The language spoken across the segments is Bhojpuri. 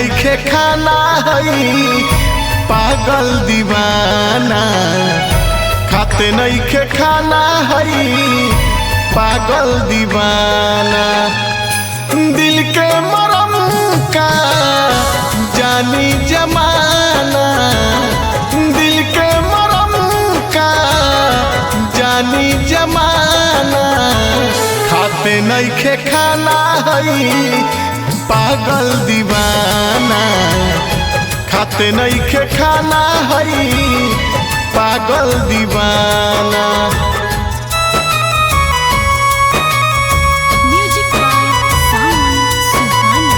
नइखे खाना हई पागल दीवाना, खाते नइखे खाना हई पागल दीवाना। दिल के मरम का जानी जमाना, दिल के मरम का जानी जमाना, खाते नइखे खाना हई पागल दीवाना, खाते नइखे खाना हई पागल दीवाना। Music by Sawan Suhana.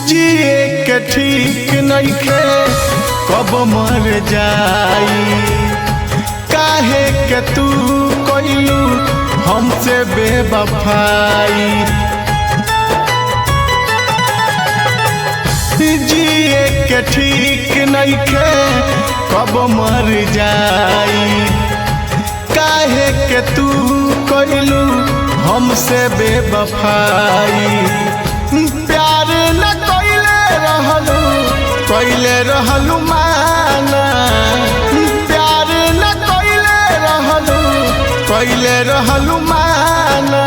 जिए के ठीक नइखे कब मर जाई, काहे के तू कइलू हमसे बेवफाई। जिए के ठीक नइखे कब मर जाई, काहे के तू कइलू हमसे बेवफाई। प्यार न कइले रहलू माना, प्यार न कइले रहलू माना,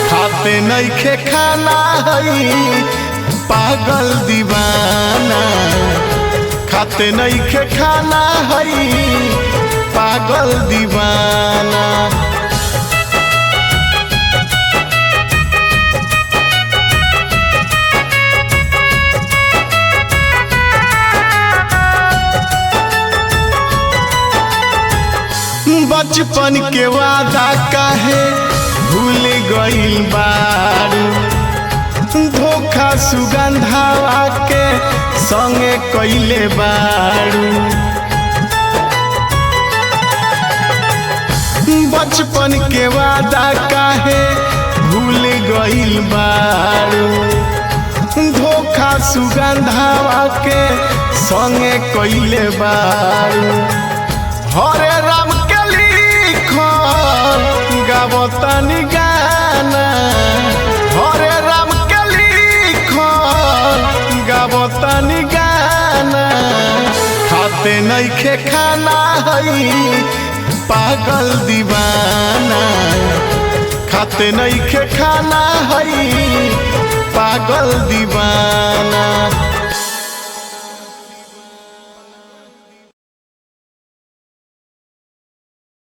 खाते नइखे खाना हई पागल दीवाना, खाते नइखे खाना हई पागल दीवाना। बचपन के वादा काहे भूल गइल बारू, धोखा सुगंधावा के संगे कइले बारू। बचपन के वादा काहे भूल गइल बारू, धोखा सुगंधावा के संगे कइले बारू। हरे राम के लिखल गावतानी गाना, हरे राम के लिखल गावतानी गाना, खाते नइखे खाना हई पागल दीवाना, खाते नइखे खाना हई पागल दीवाना।